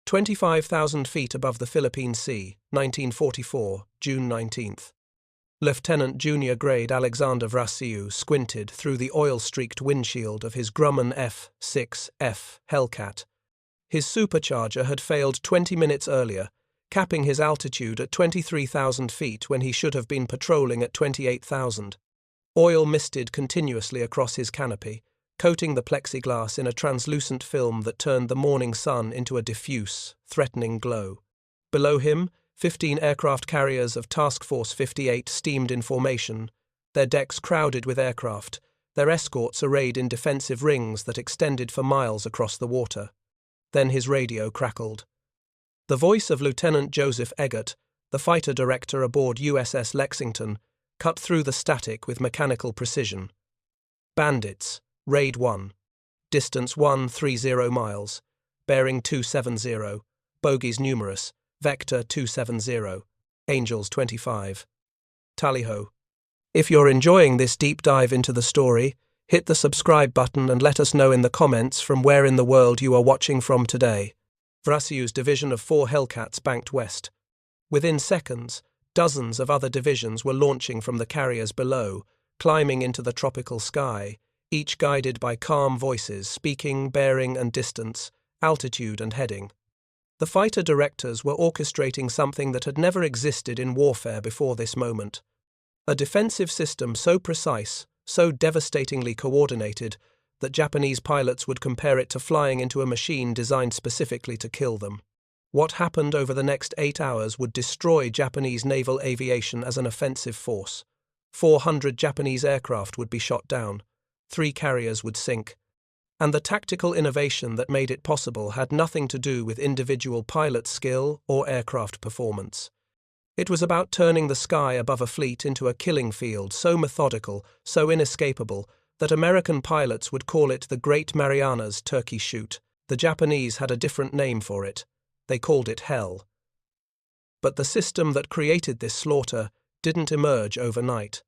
25,000 feet above the Philippine Sea, 1944, June 19th. Lieutenant Junior Grade Alexander Vraciu squinted through the oil-streaked windshield of his Grumman F6F Hellcat. His supercharger had failed 20 minutes earlier, capping his altitude at 23,000 feet when he should have been patrolling at 28,000. Oil misted continuously across his canopy, coating the plexiglass in a translucent film that turned the morning sun into a diffuse, threatening glow. Below him, 15 aircraft carriers of Task Force 58 steamed in formation, their decks crowded with aircraft, their escorts arrayed in defensive rings that extended for miles across the water. Then his radio crackled. The voice of Lieutenant Joseph Eggert, the fighter director aboard USS Lexington, cut through the static with mechanical precision. Bandits, Raid 1. Distance 130 miles. Bearing 270. Bogies numerous. Vector 270. Angels 25. Tally-ho. If you're enjoying this deep dive into the story, hit the subscribe button and let us know in the comments from where in the world you are watching from today. Vraciu's division of 4 Hellcats banked west. Within seconds, dozens of other divisions were launching from the carriers below, climbing into the tropical sky, each guided by calm voices speaking bearing and distance, altitude and heading. The fighter directors were orchestrating something that had never existed in warfare before this moment. A defensive system so precise, so devastatingly coordinated, that Japanese pilots would compare it to flying into a machine designed specifically to kill them. What happened over the next 8 hours would destroy Japanese naval aviation as an offensive force. 400 Japanese aircraft would be shot down, 3 carriers would sink. And the tactical innovation that made it possible had nothing to do with individual pilot skill or aircraft performance. It was about turning the sky above a fleet into a killing field so methodical, so inescapable, that American pilots would call it the Great Marianas Turkey Shoot. The Japanese had a different name for it. They called it Hell. But the system that created this slaughter didn't emerge overnight.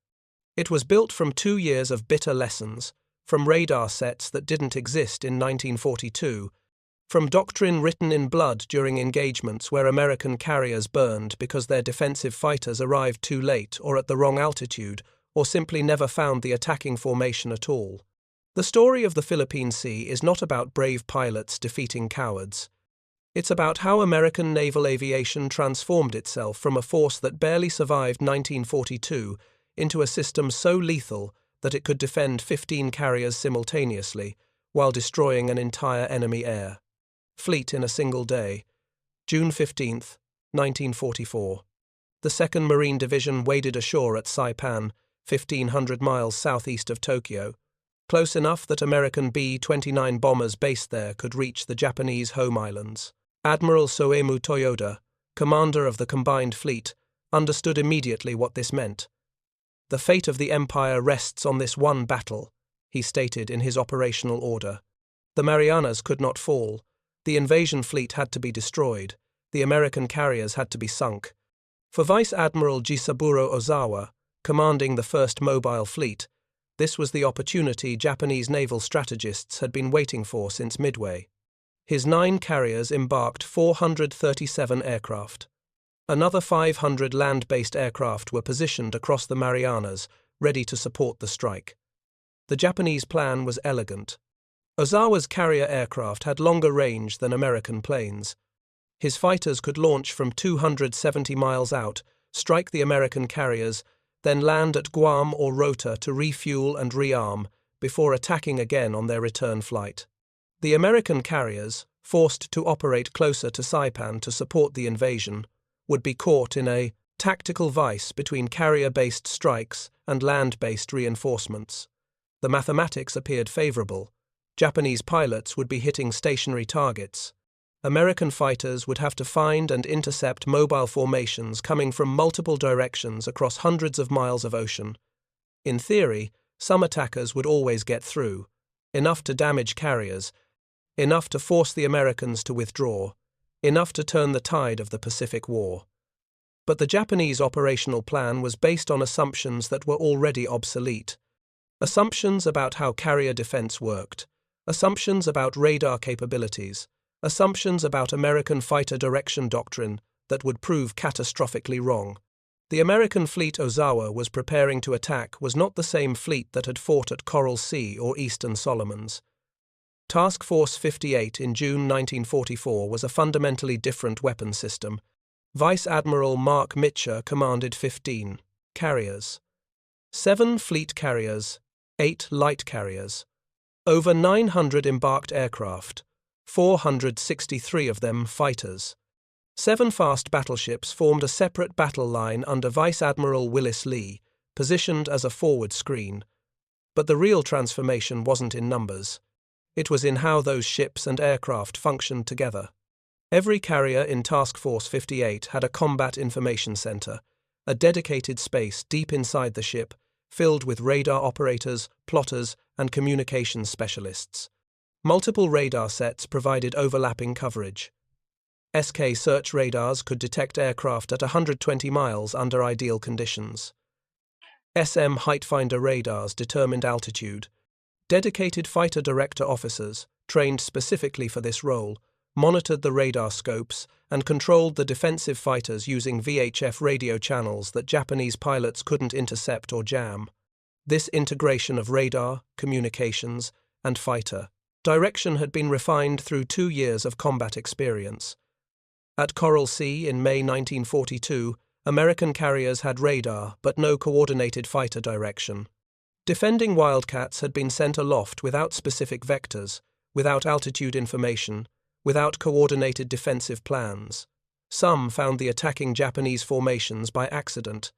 It was built from 2 years of bitter lessons, from radar sets that didn't exist in 1942, from doctrine written in blood during engagements where American carriers burned because their defensive fighters arrived too late or at the wrong altitude, or simply never found the attacking formation at all. The story of the Philippine Sea is not about brave pilots defeating cowards. It's about how American naval aviation transformed itself from a force that barely survived 1942 into a system so lethal that it could defend 15 carriers simultaneously while destroying an entire enemy air fleet in a single day. June 15, 1944. The 2nd Marine Division waded ashore at Saipan, 1,500 miles southeast of Tokyo, close enough that American B-29 bombers based there could reach the Japanese home islands. Admiral Soemu Toyoda, commander of the combined fleet, understood immediately what this meant. The fate of the Empire rests on this one battle, he stated in his operational order. The Marianas could not fall. The invasion fleet had to be destroyed. The American carriers had to be sunk. For Vice Admiral Jisaburo Ozawa, commanding the 1st Mobile Fleet, this was the opportunity Japanese naval strategists had been waiting for since Midway. His 9 carriers embarked 437 aircraft. Another 500 land-based aircraft were positioned across the Marianas, ready to support the strike. The Japanese plan was elegant. Ozawa's carrier aircraft had longer range than American planes. His fighters could launch from 270 miles out, strike the American carriers, then land at Guam or Rota to refuel and rearm before attacking again on their return flight. The American carriers, forced to operate closer to Saipan to support the invasion, would be caught in a tactical vice between carrier-based strikes and land-based reinforcements. The mathematics appeared favorable. Japanese pilots would be hitting stationary targets. American fighters would have to find and intercept mobile formations coming from multiple directions across hundreds of miles of ocean. In theory, some attackers would always get through, enough to damage carriers, enough to force the Americans to withdraw, enough to turn the tide of the Pacific War. But the Japanese operational plan was based on assumptions that were already obsolete. Assumptions about how carrier defense worked, assumptions about radar capabilities, Assumptions about American fighter direction doctrine that would prove catastrophically wrong. The American fleet Ozawa was preparing to attack was not the same fleet that had fought at Coral Sea or Eastern Solomons. Task Force 58 in June 1944 was a fundamentally different weapon system. Vice Admiral Mark Mitcher commanded 15 carriers, 7 fleet carriers, 8 light carriers, over 900 embarked aircraft, 463 of them fighters. 7 fast battleships formed a separate battle line under Vice Admiral Willis Lee, positioned as a forward screen. But the real transformation wasn't in numbers. It was in how those ships and aircraft functioned together. Every carrier in Task Force 58 had a combat information center, a dedicated space deep inside the ship, filled with radar operators, plotters, and communications specialists. Multiple radar sets provided overlapping coverage. SK search radars could detect aircraft at 120 miles under ideal conditions. SM height finder radars determined altitude. Dedicated fighter director officers, trained specifically for this role, monitored the radar scopes and controlled the defensive fighters using VHF radio channels that Japanese pilots couldn't intercept or jam. This integration of radar, communications, and fighter direction had been refined through 2 years of combat experience. At Coral Sea in May 1942, American carriers had radar but no coordinated fighter direction. Defending Wildcats had been sent aloft without specific vectors, without altitude information, without coordinated defensive plans. Some found the attacking Japanese formations by accident.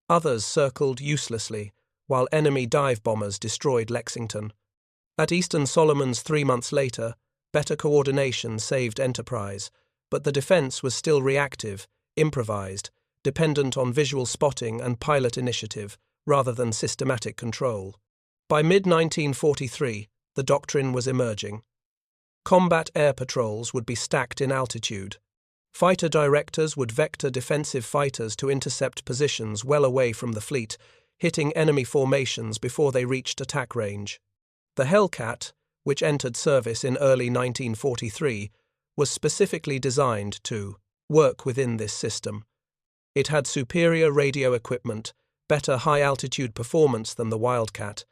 Others circled uselessly, while enemy dive bombers destroyed Lexington. At Eastern Solomons 3 months later, better coordination saved Enterprise, but the defense was still reactive, improvised, dependent on visual spotting and pilot initiative, rather than systematic control. By mid-1943, the doctrine was emerging. Combat air patrols would be stacked in altitude. Fighter directors would vector defensive fighters to intercept positions well away from the fleet, hitting enemy formations before they reached attack range. The Hellcat, which entered service in early 1943, was specifically designed to work within this system. It had superior radio equipment, better high-altitude performance than the Wildcat,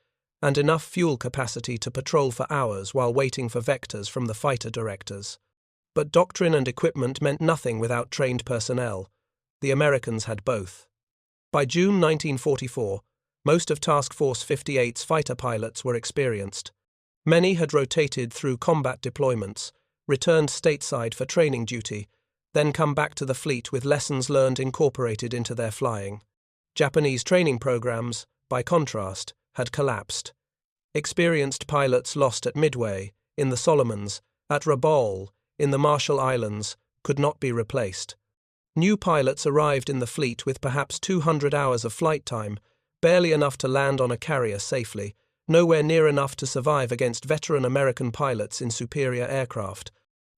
and enough fuel capacity to patrol for hours while waiting for vectors from the fighter directors. But doctrine and equipment meant nothing without trained personnel. The Americans had both. By June 1944, most of Task Force 58's fighter pilots were experienced. Many had rotated through combat deployments, returned stateside for training duty, then come back to the fleet with lessons learned incorporated into their flying. Japanese training programs, by contrast, had collapsed. Experienced pilots lost at Midway, in the Solomons, at Rabaul, in the Marshall Islands, could not be replaced. New pilots arrived in the fleet with perhaps 200 hours of flight time, barely enough to land on a carrier safely, nowhere near enough to survive against veteran American pilots in superior aircraft.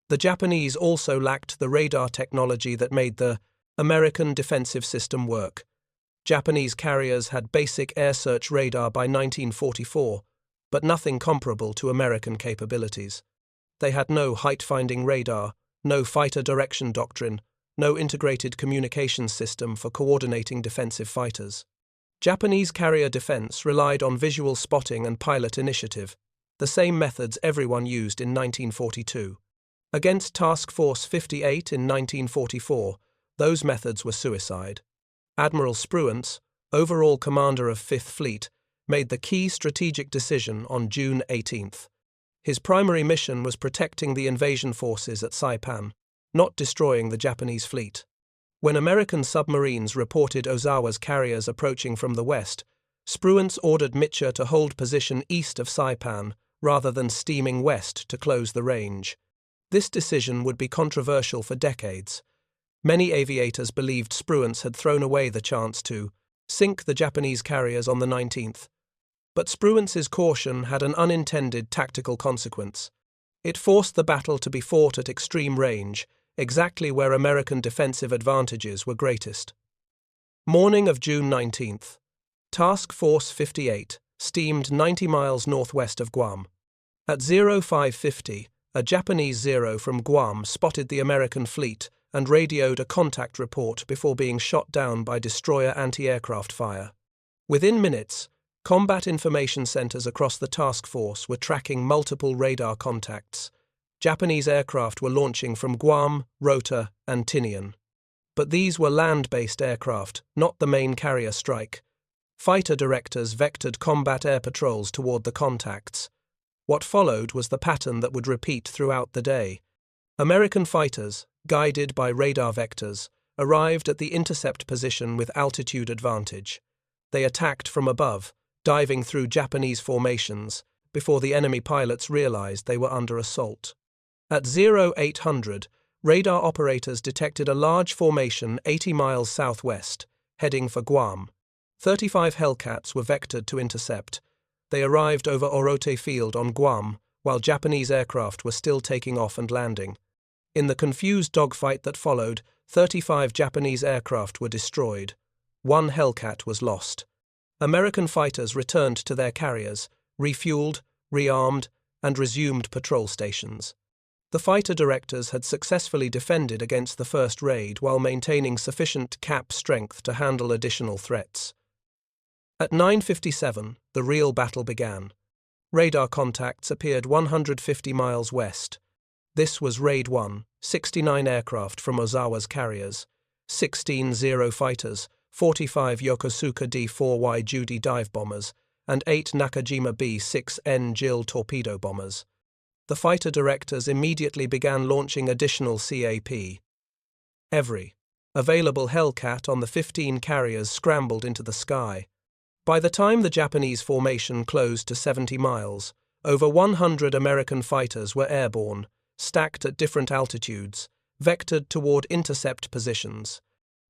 The Japanese also lacked the radar technology that made the American defensive system work. Japanese carriers had basic air search radar by 1944, but nothing comparable to American capabilities. They had no height-finding radar, no fighter direction doctrine, no integrated communications system for coordinating defensive fighters. Japanese carrier defense relied on visual spotting and pilot initiative, the same methods everyone used in 1942. Against Task Force 58 in 1944, those methods were suicide. Admiral Spruance, overall commander of 5th Fleet, made the key strategic decision on June 18th. His primary mission was protecting the invasion forces at Saipan, not destroying the Japanese fleet. When American submarines reported Ozawa's carriers approaching from the west, Spruance ordered Mitcher to hold position east of Saipan rather than steaming west to close the range. This decision would be controversial for decades. Many aviators believed Spruance had thrown away the chance to sink the Japanese carriers on the 19th. But Spruance's caution had an unintended tactical consequence. It forced the battle to be fought at extreme range, exactly where American defensive advantages were greatest. Morning of June 19th. Task Force 58 steamed 90 miles northwest of Guam. At 0550, a Japanese Zero from Guam spotted the American fleet and radioed a contact report before being shot down by destroyer anti-aircraft fire. Within minutes, combat information centers across the task force were tracking multiple radar contacts. Japanese aircraft were launching from Guam, Rota, and Tinian. But these were land-based aircraft, not the main carrier strike. Fighter directors vectored combat air patrols toward the contacts. What followed was the pattern that would repeat throughout the day. American fighters, guided by radar vectors, arrived at the intercept position with altitude advantage. They attacked from above, diving through Japanese formations, before the enemy pilots realized they were under assault. At 0800, radar operators detected a large formation 80 miles southwest, heading for Guam. 35 Hellcats were vectored to intercept. They arrived over Orote Field on Guam, while Japanese aircraft were still taking off and landing. In the confused dogfight that followed, 35 Japanese aircraft were destroyed. 1 Hellcat was lost. American fighters returned to their carriers, refueled, rearmed, and resumed patrol stations. The fighter directors had successfully defended against the first raid while maintaining sufficient cap strength to handle additional threats. At 9:57, the real battle began. Radar contacts appeared 150 miles west. This was Raid 1, 69 aircraft from Ozawa's carriers, 16 Zero fighters, 45 Yokosuka D-4Y Judy dive bombers, and 8 Nakajima B-6N Jill torpedo bombers. The fighter directors immediately began launching additional CAP. Every available Hellcat on the 15 carriers scrambled into the sky. By the time the Japanese formation closed to 70 miles, over 100 American fighters were airborne, stacked at different altitudes, vectored toward intercept positions.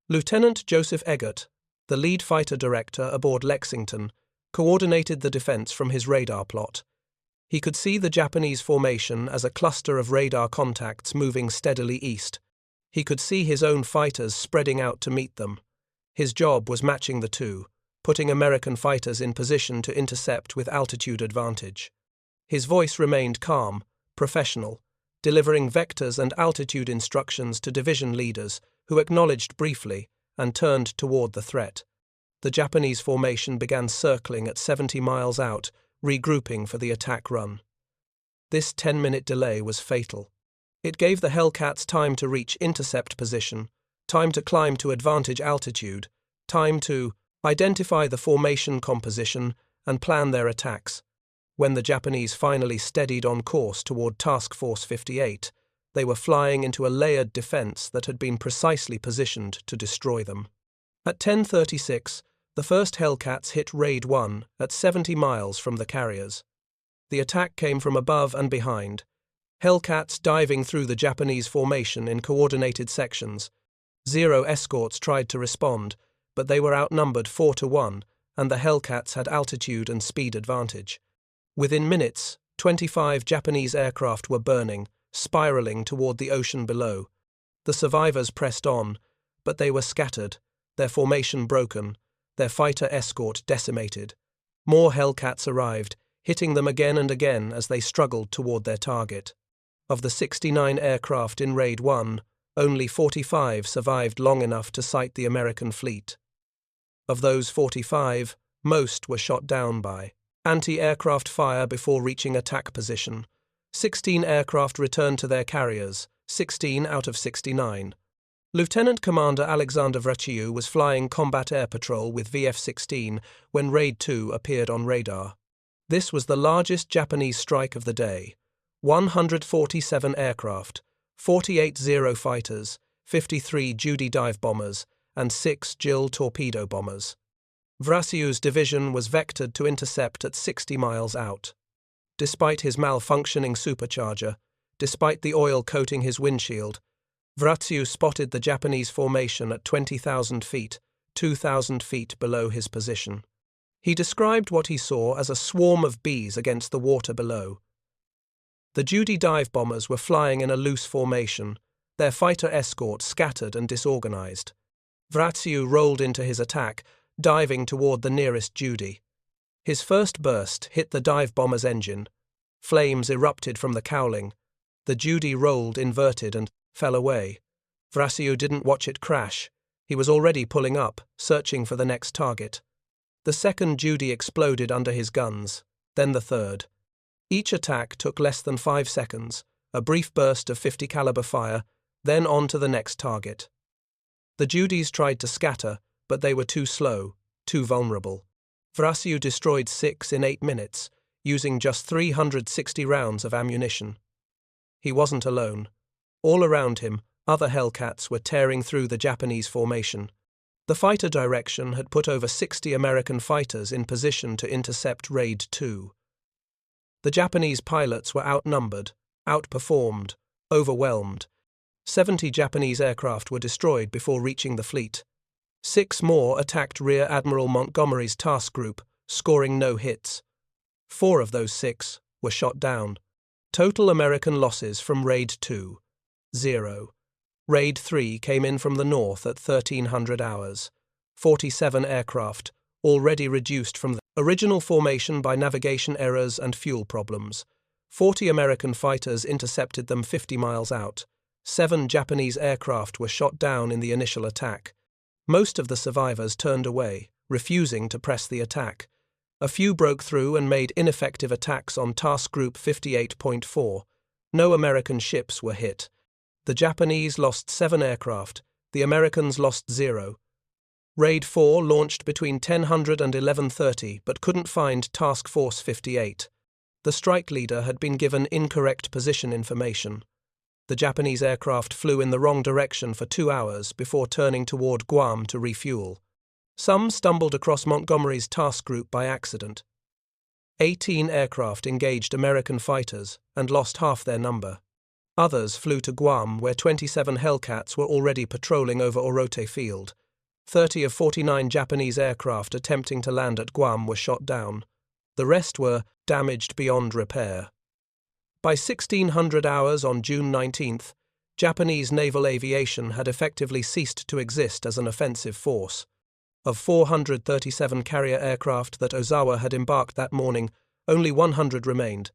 Lieutenant Joseph Eggert, the lead fighter director aboard Lexington, coordinated the defense from his radar plot. He could see the Japanese formation as a cluster of radar contacts moving steadily east. He could see his own fighters spreading out to meet them. His job was matching the two, putting American fighters in position to intercept with altitude advantage. His voice remained calm, professional, delivering vectors and altitude instructions to division leaders who acknowledged briefly and turned toward the threat. The Japanese formation began circling at 70 miles out, regrouping for the attack run. This 10-minute delay was fatal. It gave the Hellcats time to reach intercept position, time to climb to advantage altitude, time to identify the formation composition and plan their attacks. When the Japanese finally steadied on course toward Task Force 58, they were flying into a layered defense that had been precisely positioned to destroy them. At 10:36, the first Hellcats hit Raid 1 at 70 miles from the carriers. The attack came from above and behind. Hellcats diving through the Japanese formation in coordinated sections. Zero escorts tried to respond, but they were outnumbered 4-1, and the Hellcats had altitude and speed advantage. Within minutes, 25 Japanese aircraft were burning, spiraling toward the ocean below. The survivors pressed on, but they were scattered, their formation broken, their fighter escort decimated. More Hellcats arrived, hitting them again and again as they struggled toward their target. Of the 69 aircraft in Raid 1, only 45 survived long enough to sight the American fleet. Of those 45, most were shot down by anti-aircraft fire before reaching attack position. 16 aircraft returned to their carriers, 16 out of 69. Lieutenant Commander Alexander Vraciu was flying combat air patrol with VF-16 when Raid 2 appeared on radar. This was the largest Japanese strike of the day. 147 aircraft, 48 Zero fighters, 53 Judy dive bombers, and 6 Jill torpedo bombers. Vraciu's division was vectored to intercept at 60 miles out. Despite his malfunctioning supercharger, despite the oil coating his windshield, Vraciu spotted the Japanese formation at 20,000 feet, 2,000 feet below his position. He described what he saw as a swarm of bees against the water below. The Judy dive bombers were flying in a loose formation, their fighter escort scattered and disorganized. Vraciu rolled into his attack, diving toward the nearest Judy. His first burst hit the dive bomber's engine. Flames erupted from the cowling. The Judy rolled inverted and fell away. Vraciu didn't watch it crash. He was already pulling up, searching for the next target. The second Judy exploded under his guns, then the third. Each attack took less than 5 seconds, a brief burst of 50 caliber fire, then on to the next target. The Judys tried to scatter, but they were too slow, too vulnerable. Vraciu destroyed 6 in 8 minutes, using just 360 rounds of ammunition. He wasn't alone. All around him, other Hellcats were tearing through the Japanese formation. The fighter direction had put over 60 American fighters in position to intercept Raid 2. The Japanese pilots were outnumbered, outperformed, overwhelmed. 70 Japanese aircraft were destroyed before reaching the fleet. 6 more attacked Rear Admiral Montgomery's task group, scoring no hits. 4 of those 6 were shot down. Total American losses from Raid 2, 0. Raid 3 came in from the north at 1300 hours. 47 aircraft, already reduced from the original formation by navigation errors and fuel problems. 40 American fighters intercepted them 50 miles out. 7 Japanese aircraft were shot down in the initial attack. Most of the survivors turned away, refusing to press the attack. A few broke through and made ineffective attacks on Task Group 58.4. No American ships were hit. The Japanese lost 7 aircraft, the Americans lost 0. Raid 4 launched between 10:00 and 11:30 but couldn't find Task Force 58. The strike leader had been given incorrect position information. The Japanese aircraft flew in the wrong direction for 2 hours before turning toward Guam to refuel. Some stumbled across Montgomery's task group by accident. 18 aircraft engaged American fighters and lost half their number. Others flew to Guam, where 27 Hellcats were already patrolling over Orote Field. 30 of 49 Japanese aircraft attempting to land at Guam were shot down. The rest were damaged beyond repair. By 1600 hours on June 19th, Japanese naval aviation had effectively ceased to exist as an offensive force. Of 437 carrier aircraft that Ozawa had embarked that morning, only 100 remained.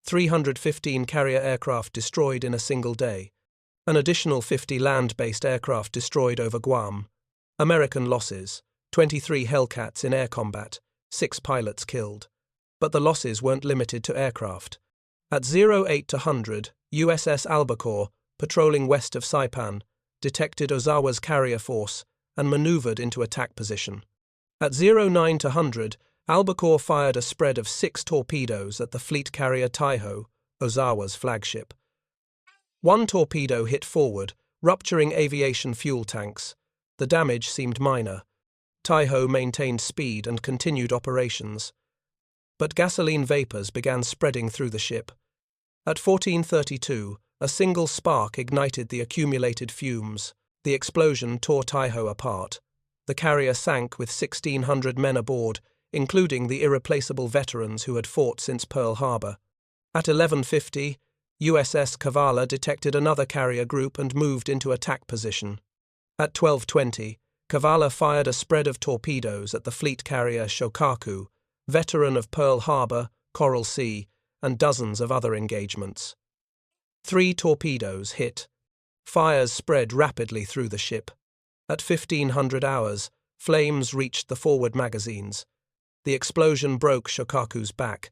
315 carrier aircraft destroyed in a single day. An additional 50 land-based aircraft destroyed over Guam. American losses: 23 Hellcats in air combat, 6 pilots killed. But the losses weren't limited to aircraft. At 08 to 100, USS Albacore, patrolling west of Saipan, detected Ozawa's carrier force and maneuvered into attack position. At 09 to 100, Albacore fired a spread of 6 torpedoes at the fleet carrier Taiho, Ozawa's flagship. 1 torpedo hit forward, rupturing aviation fuel tanks. The damage seemed minor. Taiho maintained speed and continued operations. But gasoline vapors began spreading through the ship. At 14:32, a single spark ignited the accumulated fumes. The explosion tore Taiho apart. The carrier sank with 1,600 men aboard, including the irreplaceable veterans who had fought since Pearl Harbor. At 11:50, USS Kavala detected another carrier group and moved into attack position. At 12:20, Kavala fired a spread of torpedoes at the fleet carrier Shokaku, veteran of Pearl Harbor, Coral Sea, and dozens of other engagements. 3 torpedoes hit. Fires spread rapidly through the ship. At 1500 hours, flames reached the forward magazines. The explosion broke Shokaku's back.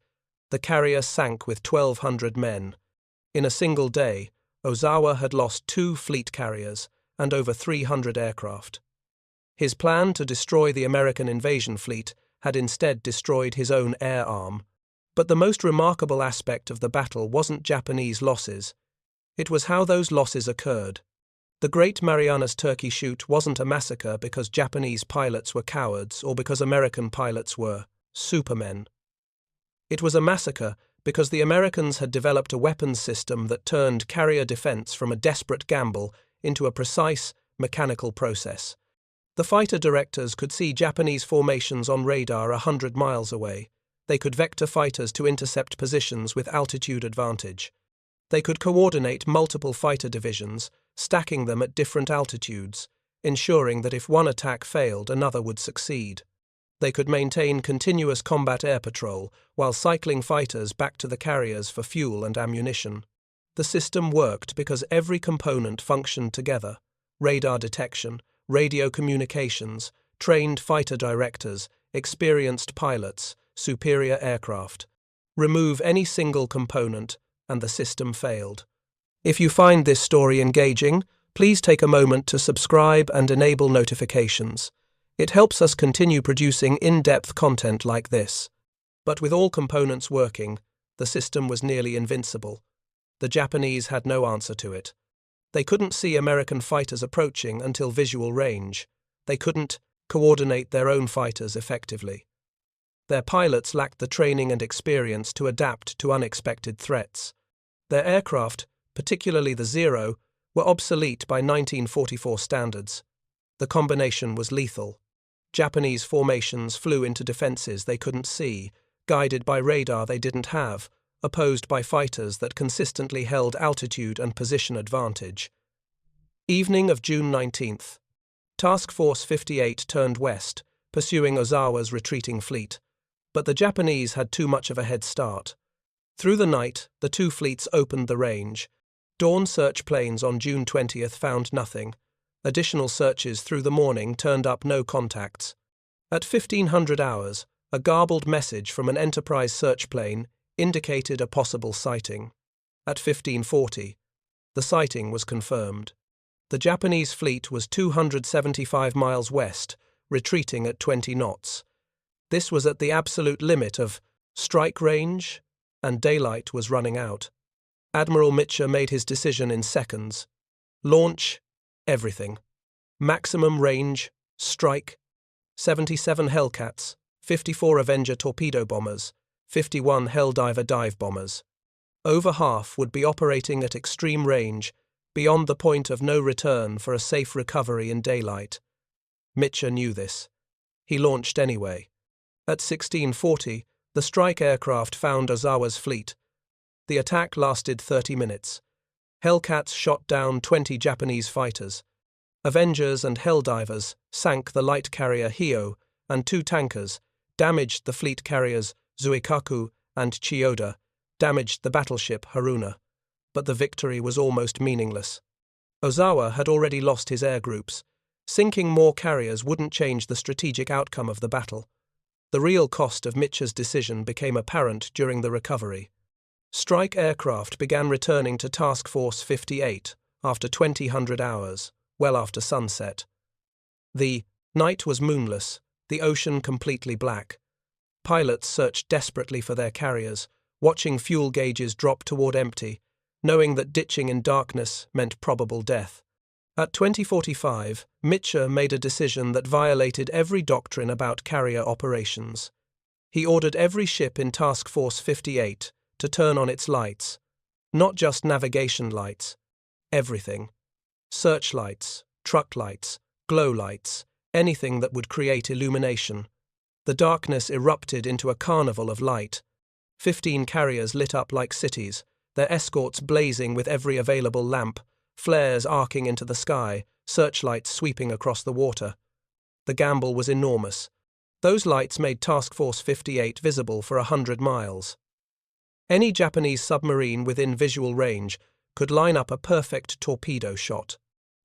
The carrier sank with 1,200 men. In a single day, Ozawa had lost 2 fleet carriers and over 300 aircraft. His plan to destroy the American invasion fleet had instead destroyed his own air arm. But the most remarkable aspect of the battle wasn't Japanese losses. It was how those losses occurred. The Great Marianas Turkey Shoot wasn't a massacre because Japanese pilots were cowards or because American pilots were supermen. It was a massacre because the Americans had developed a weapons system that turned carrier defense from a desperate gamble into a precise, mechanical process. The fighter directors could see Japanese formations on radar 100 miles away. They could vector fighters to intercept positions with altitude advantage. They could coordinate multiple fighter divisions, stacking them at different altitudes, ensuring that if one attack failed, another would succeed. They could maintain continuous combat air patrol while cycling fighters back to the carriers for fuel and ammunition. The system worked because every component functioned together: radar detection, radio communications, trained fighter directors, experienced pilots, superior aircraft. Remove any single component, and the system failed. If you find this story engaging, please take a moment to subscribe and enable notifications. It helps us continue producing in-depth content like this. But with all components working, the system was nearly invincible. The Japanese had no answer to it. They couldn't see American fighters approaching until visual range. They couldn't coordinate their own fighters effectively. Their pilots lacked the training and experience to adapt to unexpected threats. Their aircraft, particularly the Zero, were obsolete by 1944 standards. The combination was lethal. Japanese formations flew into defenses they couldn't see, guided by radar they didn't have, opposed by fighters that consistently held altitude and position advantage. Evening of June 19th. Task Force 58 turned west, pursuing Ozawa's retreating fleet. But the Japanese had too much of a head start. Through the night, the two fleets opened the range. Dawn search planes on June 20th found nothing. Additional searches through the morning turned up no contacts. At 1500 hours, a garbled message from an Enterprise search plane indicated a possible sighting. At 1540, the sighting was confirmed. The Japanese fleet was 275 miles west, retreating at 20 knots. This was at the absolute limit of strike range, and daylight was running out. Admiral Mitscher made his decision in seconds. Launch everything. Maximum range, strike. 77 Hellcats, 54 Avenger torpedo bombers, 51 Helldiver dive bombers. Over half would be operating at extreme range, beyond the point of no return for a safe recovery in daylight. Mitscher knew this. He launched anyway. At 1640, the strike aircraft found Ozawa's fleet. The attack lasted 30 minutes. Hellcats shot down 20 Japanese fighters. Avengers and Helldivers sank the light carrier Hio, and 2 tankers, damaged the fleet carriers Zuikaku and Chiyoda, damaged the battleship Haruna. But the victory was almost meaningless. Ozawa had already lost his air groups. Sinking more carriers wouldn't change the strategic outcome of the battle. The real cost of Mitscher's decision became apparent during the recovery. Strike aircraft began returning to Task Force 58 after 2000 hours, well after sunset. The night was moonless, the ocean completely black. Pilots searched desperately for their carriers, watching fuel gauges drop toward empty, knowing that ditching in darkness meant probable death. At 2045, Mitscher made a decision that violated every doctrine about carrier operations. He ordered every ship in Task Force 58 to turn on its lights. Not just navigation lights. Everything. Searchlights, truck lights, glow lights, anything that would create illumination. The darkness erupted into a carnival of light. 15 carriers lit up like cities, their escorts blazing with every available lamp, flares arcing into the sky, searchlights sweeping across the water. The gamble was enormous. Those lights made Task Force 58 visible for 100 miles. Any Japanese submarine within visual range could line up a perfect torpedo shot.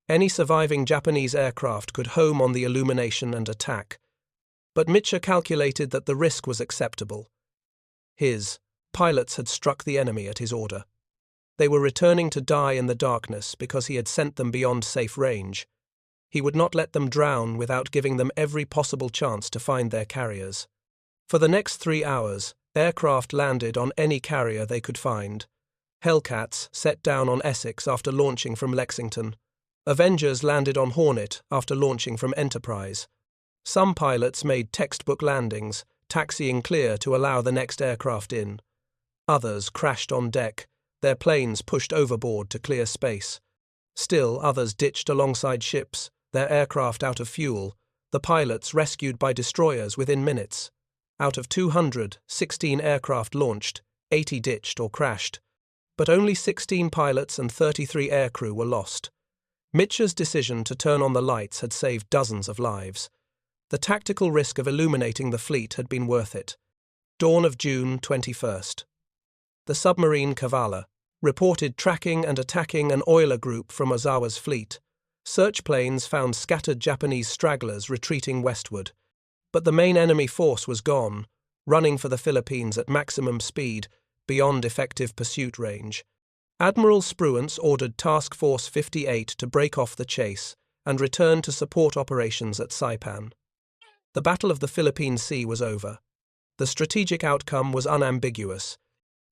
Any surviving Japanese aircraft could home on the illumination and attack. But Mitscher calculated that the risk was acceptable. His pilots had struck the enemy at his order. They were returning to die in the darkness because he had sent them beyond safe range. He would not let them drown without giving them every possible chance to find their carriers. For the next 3 hours, aircraft landed on any carrier they could find. Hellcats set down on Essex after launching from Lexington. Avengers landed on Hornet after launching from Enterprise. Some pilots made textbook landings, taxiing clear to allow the next aircraft in. Others crashed on deck, their planes pushed overboard to clear space. Still others ditched alongside ships, their aircraft out of fuel, the pilots rescued by destroyers within minutes. Out of 200, 16 aircraft launched, 80 ditched or crashed, but only 16 pilots and 33 aircrew were lost. Mitscher's decision to turn on the lights had saved dozens of lives. The tactical risk of illuminating the fleet had been worth it. Dawn of June 21st. The submarine Kavala, reported tracking and attacking an oiler group from Ozawa's fleet. Search planes found scattered Japanese stragglers retreating westward. But the main enemy force was gone, running for the Philippines at maximum speed, beyond effective pursuit range. Admiral Spruance ordered Task Force 58 to break off the chase and return to support operations at Saipan. The Battle of the Philippine Sea was over. The strategic outcome was unambiguous.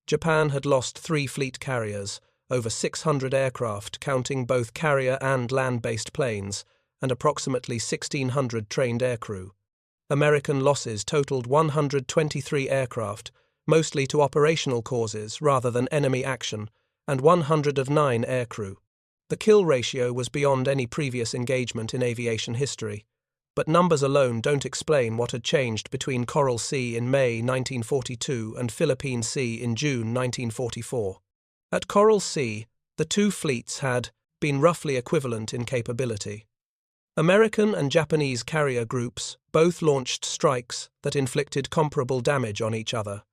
Japan had lost 3 fleet carriers, over 600 aircraft counting both carrier and land-based planes, and approximately 1,600 trained aircrew. American losses totaled 123 aircraft, mostly to operational causes rather than enemy action, and 109 aircrew. The kill ratio was beyond any previous engagement in aviation history. But numbers alone don't explain what had changed between Coral Sea in May 1942 and Philippine Sea in June 1944. At Coral Sea, the 2 fleets had been roughly equivalent in capability. American and Japanese carrier groups both launched strikes that inflicted comparable damage on each other.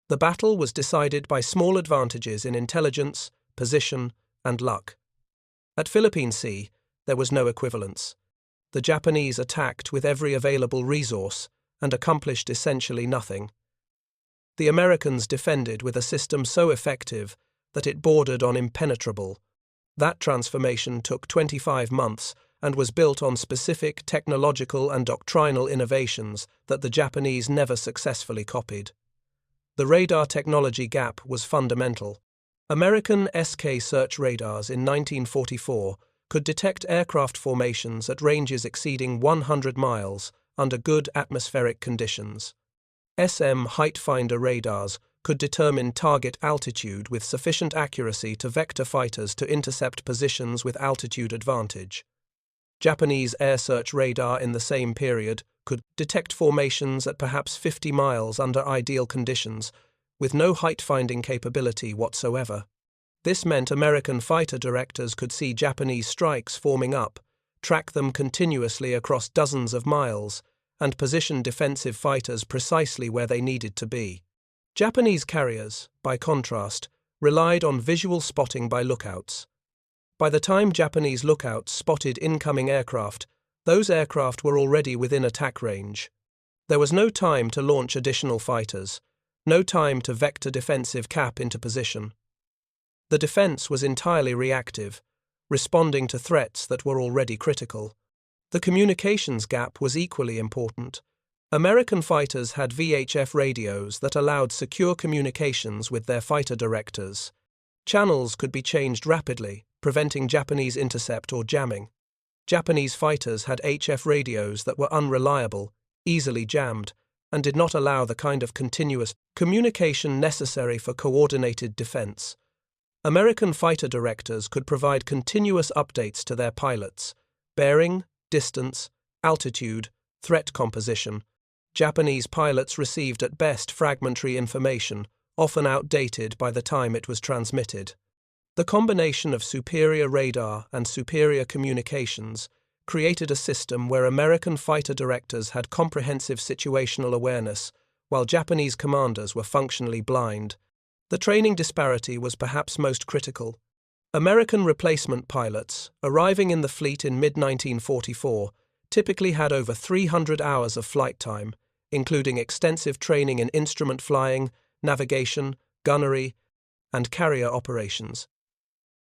The battle was decided by small advantages in intelligence, position, and luck. At Philippine Sea, there was no equivalence. The Japanese attacked with every available resource and accomplished essentially nothing. The Americans defended with a system so effective that it bordered on impenetrable. That transformation took 25 months and was built on specific technological and doctrinal innovations that the Japanese never successfully copied. The radar technology gap was fundamental. American SK search radars in 1944 could detect aircraft formations at ranges exceeding 100 miles under good atmospheric conditions. SM height finder radars could determine target altitude with sufficient accuracy to vector fighters to intercept positions with altitude advantage. Japanese air search radar in the same period could detect formations at perhaps 50 miles under ideal conditions, with no height-finding capability whatsoever. This meant American fighter directors could see Japanese strikes forming up, track them continuously across dozens of miles, and position defensive fighters precisely where they needed to be. Japanese carriers, by contrast, relied on visual spotting by lookouts. By the time Japanese lookouts spotted incoming aircraft, those aircraft were already within attack range. There was no time to launch additional fighters, no time to vector defensive cap into position. The defense was entirely reactive, responding to threats that were already critical. The communications gap was equally important. American fighters had VHF radios that allowed secure communications with their fighter directors. Channels could be changed rapidly, preventing Japanese intercept or jamming. Japanese fighters had HF radios that were unreliable, easily jammed, and did not allow the kind of continuous communication necessary for coordinated defense. American fighter directors could provide continuous updates to their pilots: bearing, distance, altitude, threat composition. Japanese pilots received at best fragmentary information, often outdated by the time it was transmitted. The combination of superior radar and superior communications created a system where American fighter directors had comprehensive situational awareness, while Japanese commanders were functionally blind. The training disparity was perhaps most critical. American replacement pilots, arriving in the fleet in mid-1944, typically had over 300 hours of flight time, including extensive training in instrument flying, navigation, gunnery, and carrier operations.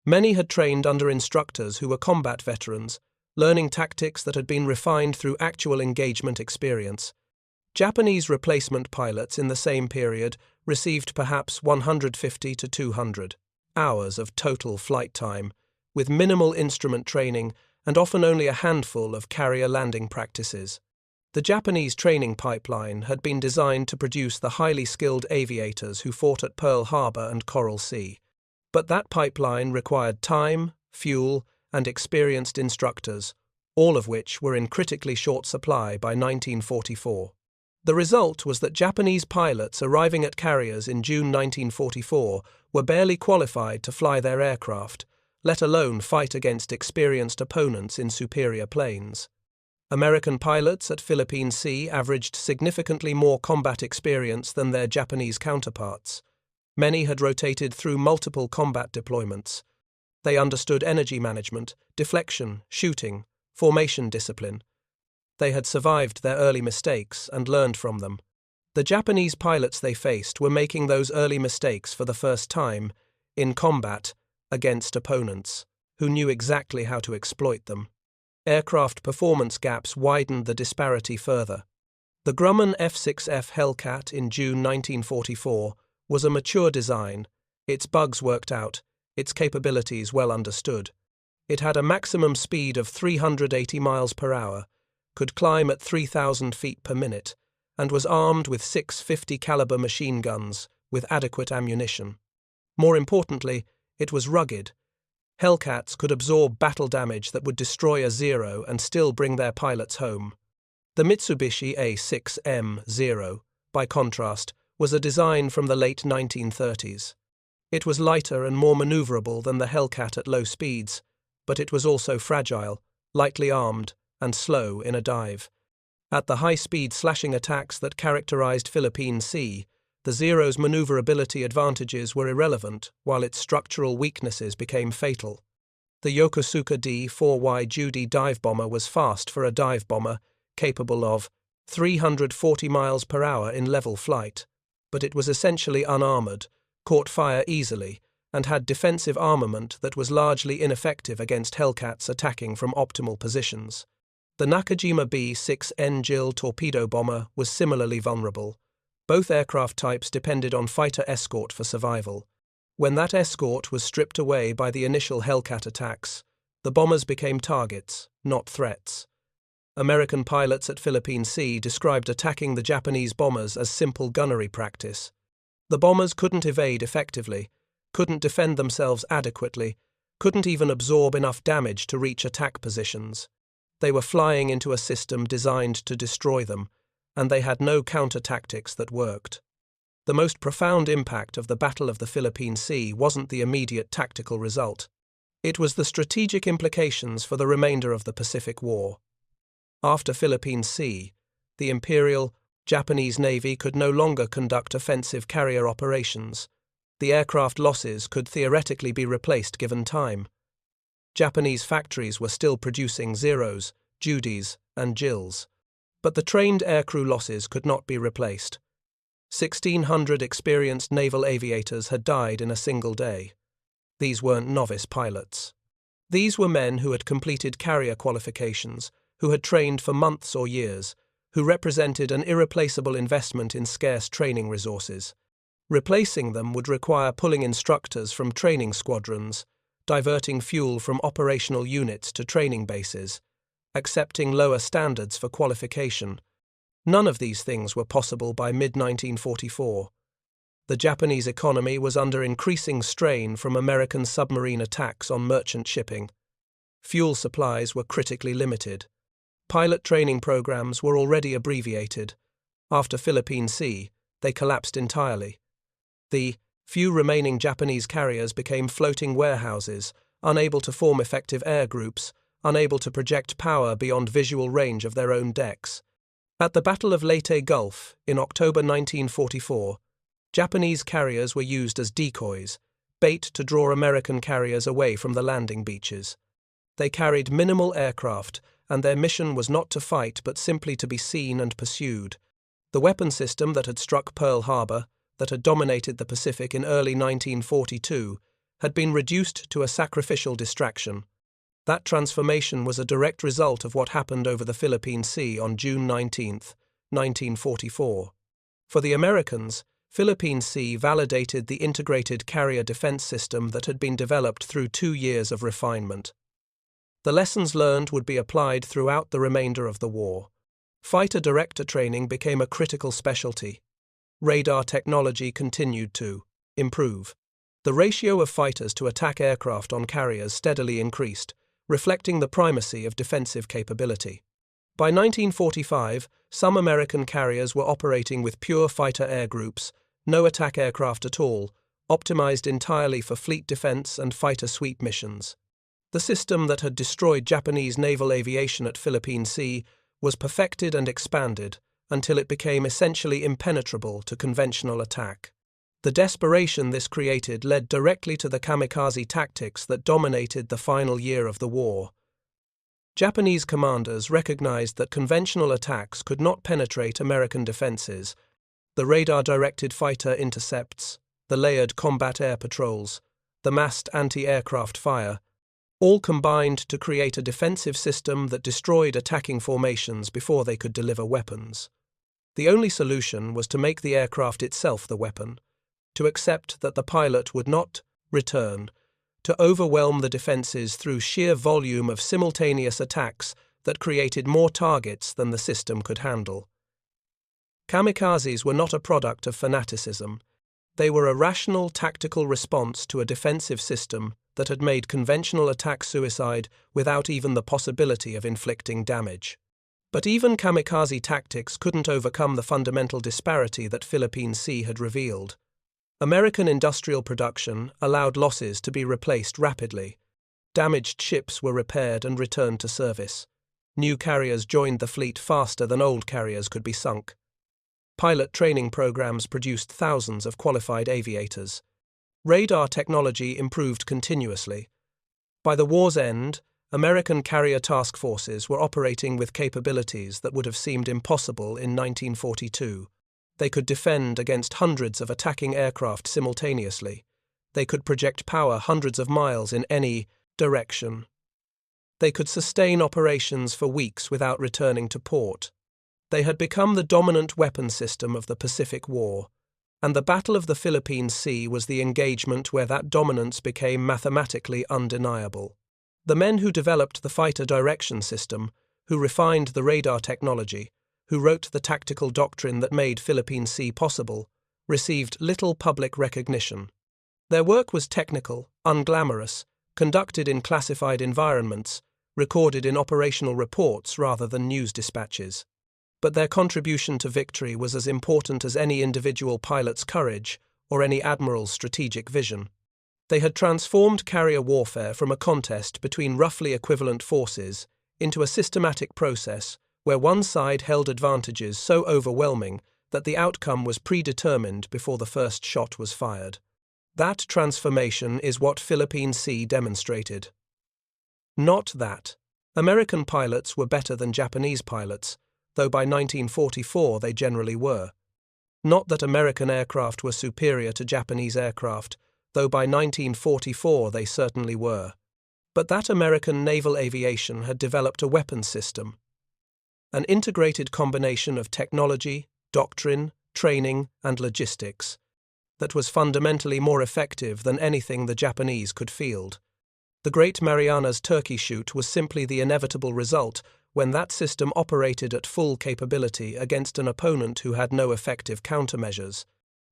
Many had trained under instructors who were combat veterans, learning tactics that had been refined through actual engagement experience. Japanese replacement pilots in the same period received perhaps 150 to 200 hours of total flight time, with minimal instrument training and often only a handful of carrier landing practices. The Japanese training pipeline had been designed to produce the highly skilled aviators who fought at Pearl Harbor and Coral Sea. But that pipeline required time, fuel, and experienced instructors, all of which were in critically short supply by 1944. The result was that Japanese pilots arriving at carriers in June 1944 were barely qualified to fly their aircraft, let alone fight against experienced opponents in superior planes. American pilots at Philippine Sea averaged significantly more combat experience than their Japanese counterparts. Many had rotated through multiple combat deployments. They understood energy management, deflection, shooting, formation discipline. They had survived their early mistakes and learned from them. The Japanese pilots they faced were making those early mistakes for the first time in combat against opponents who knew exactly how to exploit them. Aircraft performance gaps widened the disparity further. The Grumman F6F Hellcat in June 1944 was a mature design, its bugs worked out, its capabilities well understood. It had a maximum speed of 380 miles per hour, could climb at 3,000 feet per minute, and was armed with 650 caliber machine guns with adequate ammunition. More importantly, it was rugged. Hellcats could absorb battle damage that would destroy a Zero and still bring their pilots home. The Mitsubishi A6M0, by contrast, was a design from the late 1930s. It was lighter and more maneuverable than the Hellcat at low speeds, but it was also fragile, lightly armed, and slow in a dive. At the high-speed slashing attacks that characterized Philippine Sea, the Zero's maneuverability advantages were irrelevant, while its structural weaknesses became fatal. The Yokosuka D-4Y Judy dive bomber was fast for a dive bomber, capable of 340 miles per hour in level flight, but it was essentially unarmored, caught fire easily, and had defensive armament that was largely ineffective against Hellcats attacking from optimal positions. The Nakajima B-6 Anvil torpedo bomber was similarly vulnerable. Both aircraft types depended on fighter escort for survival. When that escort was stripped away by the initial Hellcat attacks, the bombers became targets, not threats. American pilots at Philippine Sea described attacking the Japanese bombers as simple gunnery practice. The bombers couldn't evade effectively, couldn't defend themselves adequately, couldn't even absorb enough damage to reach attack positions. They were flying into a system designed to destroy them, and they had no counter-tactics that worked. The most profound impact of the Battle of the Philippine Sea wasn't the immediate tactical result. It was the strategic implications for the remainder of the Pacific War. After Philippine Sea, the Imperial Japanese Navy could no longer conduct offensive carrier operations. The aircraft losses could theoretically be replaced given time. Japanese factories were still producing Zeros, Judys, and Jills, but the trained aircrew losses could not be replaced. 1,600 experienced naval aviators had died in a single day. These weren't novice pilots. These were men who had completed carrier qualifications, who had trained for months or years, who represented an irreplaceable investment in scarce training resources. Replacing them would require pulling instructors from training squadrons, diverting fuel from operational units to training bases, accepting lower standards for qualification. None of these things were possible by mid-1944. The Japanese economy was under increasing strain from American submarine attacks on merchant shipping. Fuel supplies were critically limited. Pilot training programs were already abbreviated. After Philippine Sea, they collapsed entirely. The few remaining Japanese carriers became floating warehouses, unable to form effective air groups, unable to project power beyond visual range of their own decks. At the Battle of Leyte Gulf in October 1944, Japanese carriers were used as decoys, bait to draw American carriers away from the landing beaches. They carried minimal aircraft, and their mission was not to fight but simply to be seen and pursued. The weapon system that had struck Pearl Harbor, that had dominated the Pacific in early 1942, had been reduced to a sacrificial distraction. That transformation was a direct result of what happened over the Philippine Sea on June 19, 1944. For the Americans, Philippine Sea validated the integrated carrier defense system that had been developed through 2 years of refinement. The lessons learned would be applied throughout the remainder of the war. Fighter director training became a critical specialty. Radar technology continued to improve. The ratio of fighters to attack aircraft on carriers steadily increased, reflecting the primacy of defensive capability. By 1945, some American carriers were operating with pure fighter air groups, no attack aircraft at all, optimized entirely for fleet defense and fighter sweep missions. The system that had destroyed Japanese naval aviation at Philippine Sea was perfected and expanded until it became essentially impenetrable to conventional attack. The desperation this created led directly to the kamikaze tactics that dominated the final year of the war. Japanese commanders recognized that conventional attacks could not penetrate American defenses. The radar-directed fighter intercepts, the layered combat air patrols, the massed anti-aircraft fire, all combined to create a defensive system that destroyed attacking formations before they could deliver weapons. The only solution was to make the aircraft itself the weapon, to accept that the pilot would not return, to overwhelm the defenses through sheer volume of simultaneous attacks that created more targets than the system could handle. Kamikazes were not a product of fanaticism. They were a rational tactical response to a defensive system that had made conventional attack suicide without even the possibility of inflicting damage. But even kamikaze tactics couldn't overcome the fundamental disparity that Philippine Sea had revealed. American industrial production allowed losses to be replaced rapidly. Damaged ships were repaired and returned to service. New carriers joined the fleet faster than old carriers could be sunk. Pilot training programs produced thousands of qualified aviators. Radar technology improved continuously. By the war's end, American carrier task forces were operating with capabilities that would have seemed impossible in 1942. They could defend against hundreds of attacking aircraft simultaneously. They could project power hundreds of miles in any direction. They could sustain operations for weeks without returning to port. They had become the dominant weapon system of the Pacific War, and the Battle of the Philippine Sea was the engagement where that dominance became mathematically undeniable. The men who developed the fighter direction system, who refined the radar technology, who wrote the tactical doctrine that made Philippine Sea possible, received little public recognition. Their work was technical, unglamorous, conducted in classified environments, recorded in operational reports rather than news dispatches. But their contribution to victory was as important as any individual pilot's courage or any admiral's strategic vision. They had transformed carrier warfare from a contest between roughly equivalent forces into a systematic process where one side held advantages so overwhelming that the outcome was predetermined before the first shot was fired. That transformation is what Philippine Sea demonstrated. Not that American pilots were better than Japanese pilots, though by 1944 they generally were. Not that American aircraft were superior to Japanese aircraft, though by 1944 they certainly were. But that American naval aviation had developed a weapons system, an integrated combination of technology, doctrine, training, and logistics, that was fundamentally more effective than anything the Japanese could field. The Great Marianas Turkey Shoot was simply the inevitable result when that system operated at full capability against an opponent who had no effective countermeasures.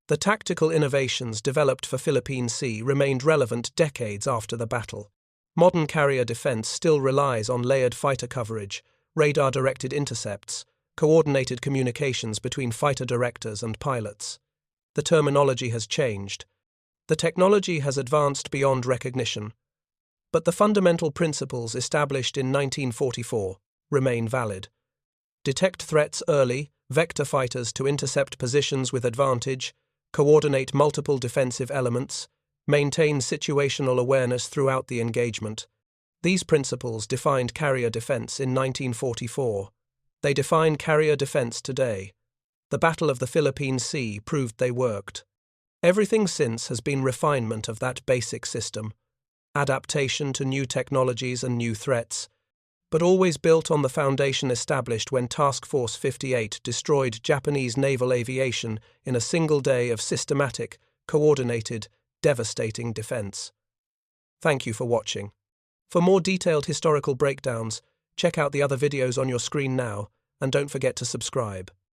The tactical innovations developed for Philippine Sea remained relevant decades after the battle. Modern carrier defense still relies on layered fighter coverage, radar-directed intercepts, coordinated communications between fighter directors and pilots. The terminology has changed. The technology has advanced beyond recognition. But the fundamental principles established in 1944 remain valid. Detect threats early, vector fighters to intercept positions with advantage, coordinate multiple defensive elements, maintain situational awareness throughout the engagement. These principles defined carrier defense in 1944. They define carrier defense today. The Battle of the Philippine Sea proved they worked. Everything since has been refinement of that basic system, adaptation to new technologies and new threats, but always built on the foundation established when Task Force 58 destroyed Japanese naval aviation in a single day of systematic, coordinated, devastating defense. Thank you for watching. For more detailed historical breakdowns, check out the other videos on your screen now, and don't forget to subscribe.